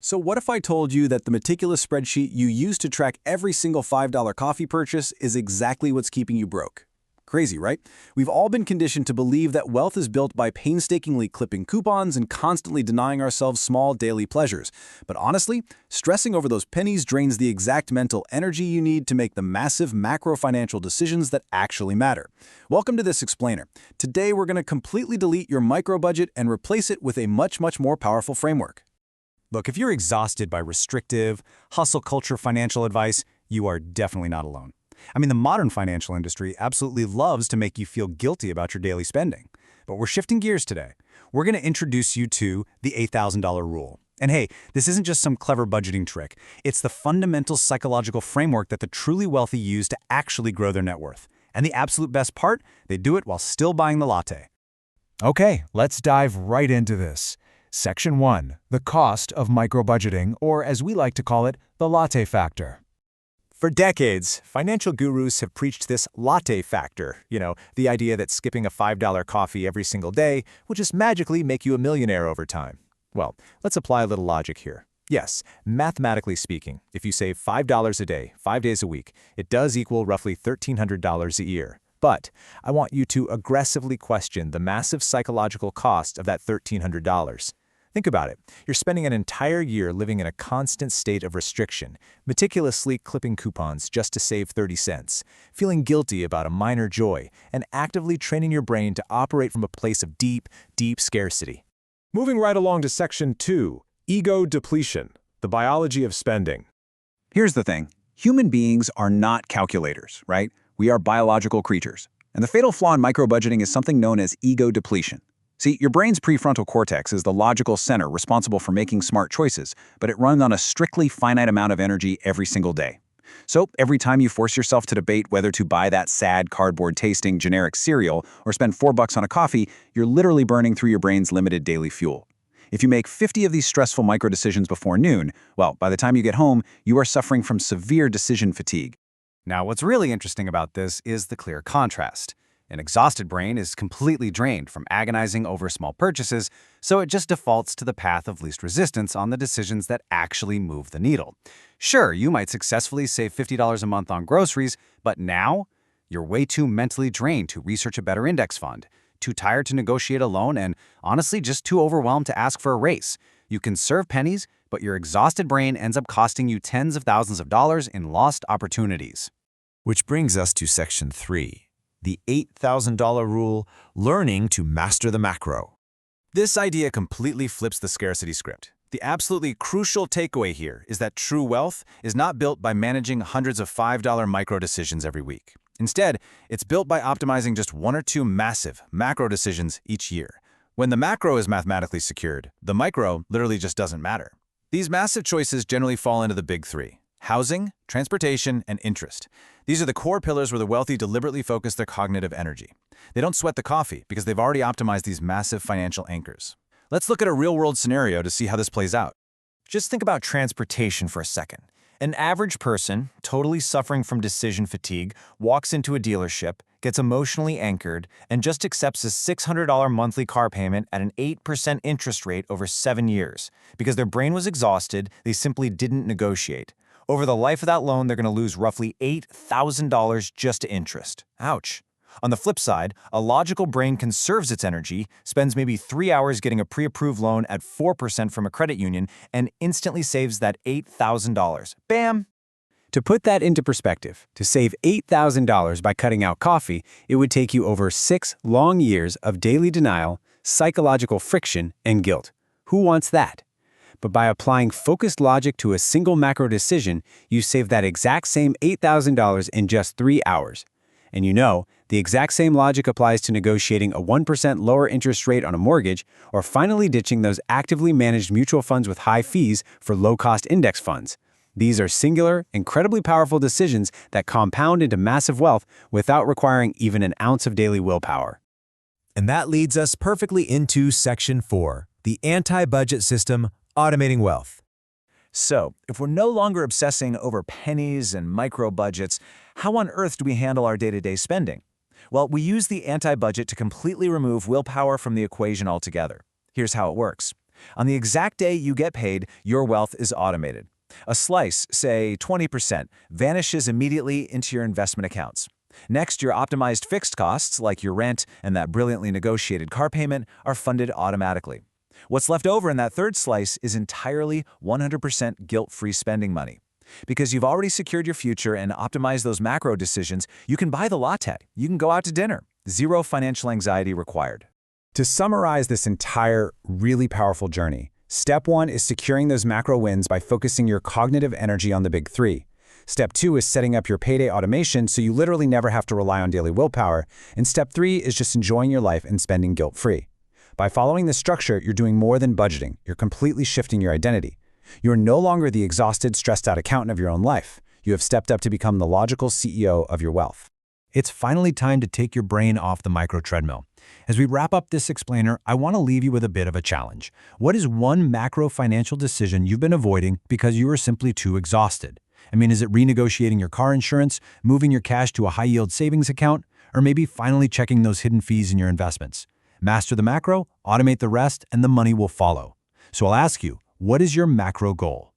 So what if I told you that the meticulous spreadsheet you use to track every single $5 coffee purchase is exactly what's keeping you broke? Crazy, right? We've all been conditioned to believe that wealth is built by painstakingly clipping coupons and constantly denying ourselves small daily pleasures. But honestly, stressing over those pennies drains the exact mental energy you need to make the massive macro financial decisions that actually matter. Welcome to this explainer. Today we're going to completely delete your micro budget and replace it with a much more powerful framework. Look, if you're exhausted by restrictive, hustle culture financial advice, you are definitely not alone. I mean, the modern financial industry absolutely loves to make you feel guilty about your daily spending. But we're shifting gears today. We're going to introduce you to the $8,000 rule. And hey, this isn't just some clever budgeting trick. It's the fundamental psychological framework that the truly wealthy use to actually grow their net worth. And the absolute best part, they do it while still buying the latte. Okay, let's dive right into this. Section 1. The cost of microbudgeting, or as we like to call it, the Latte Factor. For decades, financial gurus have preached this latte factor, the idea that skipping a $5 coffee every single day will just magically make you a millionaire over time. Well, let's apply a little logic here. Yes, mathematically speaking, if you save $5 a day, 5 days a week, it does equal roughly $1,300 a year. But I want you to aggressively question the massive psychological cost of that $1,300. Think about it. You're spending an entire year living in a constant state of restriction, meticulously clipping coupons just to save 30 cents, feeling guilty about a minor joy, and actively training your brain to operate from a place of deep scarcity. Moving right along to Section 2, Ego Depletion, the biology of spending. Here's the thing. Human beings are not calculators, right? We are biological creatures. And the fatal flaw in microbudgeting is something known as ego depletion. See, your brain's prefrontal cortex is the logical center responsible for making smart choices, but it runs on a strictly finite amount of energy every single day. So every time you force yourself to debate whether to buy that sad, cardboard-tasting generic cereal or spend $4 on a coffee, you're literally burning through your brain's limited daily fuel. If you make 50 of these stressful micro-decisions before noon, well, by the time you get home, you are suffering from severe decision fatigue. Now, what's really interesting about this is the clear contrast. An exhausted brain is completely drained from agonizing over small purchases, so it just defaults to the path of least resistance on the decisions that actually move the needle. Sure, you might successfully save $50 a month on groceries, but now you're way too mentally drained to research a better index fund, too tired to negotiate a loan, and honestly just too overwhelmed to ask for a raise. You can serve pennies, but your exhausted brain ends up costing you tens of thousands of dollars in lost opportunities. Which brings us to Section 3. The $8,000 rule, learning to master the macro. This idea completely flips the scarcity script. The absolutely crucial takeaway here is that true wealth is not built by managing hundreds of $5 micro decisions every week. Instead, it's built by optimizing just one or two massive macro decisions each year. When the macro is mathematically secured, the micro literally just doesn't matter. These massive choices generally fall into the big three: housing, transportation, and interest. These are the core pillars where the wealthy deliberately focus their cognitive energy. They don't sweat the coffee because they've already optimized these massive financial anchors. Let's look at a real-world scenario to see how this plays out. Just think about transportation for a second. An average person, totally suffering from decision fatigue, walks into a dealership, gets emotionally anchored, and just accepts a $600 monthly car payment at an 8% interest rate over 7 years. Because their brain was exhausted, they simply didn't negotiate. Over the life of that loan, they're going to lose roughly $8,000 just to interest. Ouch. On the flip side, a logical brain conserves its energy, spends maybe 3 hours getting a pre-approved loan at 4% from a credit union, and instantly saves that $8,000. Bam! To put that into perspective, to save $8,000 by cutting out coffee, it would take you over 6 long years of daily denial, psychological friction, and guilt. Who wants that? But by applying focused logic to a single macro decision, you save that exact same $8,000 in just 3 hours. And the exact same logic applies to negotiating a 1% lower interest rate on a mortgage, or finally ditching those actively managed mutual funds with high fees for low-cost index funds. These are singular, incredibly powerful decisions that compound into massive wealth without requiring even an ounce of daily willpower. And that leads us perfectly into Section 4, the anti-budget system, automating wealth. So, if we're no longer obsessing over pennies and micro budgets, how on earth do we handle our day-to-day spending? Well, we use the anti-budget to completely remove willpower from the equation altogether. Here's how it works. On the exact day you get paid, your wealth is automated. A slice, say 20%, vanishes immediately into your investment accounts. Next, your optimized fixed costs, like your rent and that brilliantly negotiated car payment, are funded automatically. What's left over in that third slice is entirely 100% guilt-free spending money. Because you've already secured your future and optimized those macro decisions, you can buy the latte, you can go out to dinner. Zero financial anxiety required. To summarize this entire really powerful journey, step 1 is securing those macro wins by focusing your cognitive energy on the big 3. Step 2 is setting up your payday automation so you literally never have to rely on daily willpower. And step 3 is just enjoying your life and spending guilt-free. By following this structure, you're doing more than budgeting. You're completely shifting your identity. You're no longer the exhausted, stressed-out accountant of your own life. You have stepped up to become the logical CEO of your wealth. It's finally time to take your brain off the micro treadmill. As we wrap up this explainer, I want to leave you with a bit of a challenge. What is one macro financial decision you've been avoiding because you are simply too exhausted? Is it renegotiating your car insurance, moving your cash to a high-yield savings account, or maybe finally checking those hidden fees in your investments? Master the macro, automate the rest, and the money will follow. So I'll ask you, what is your macro goal?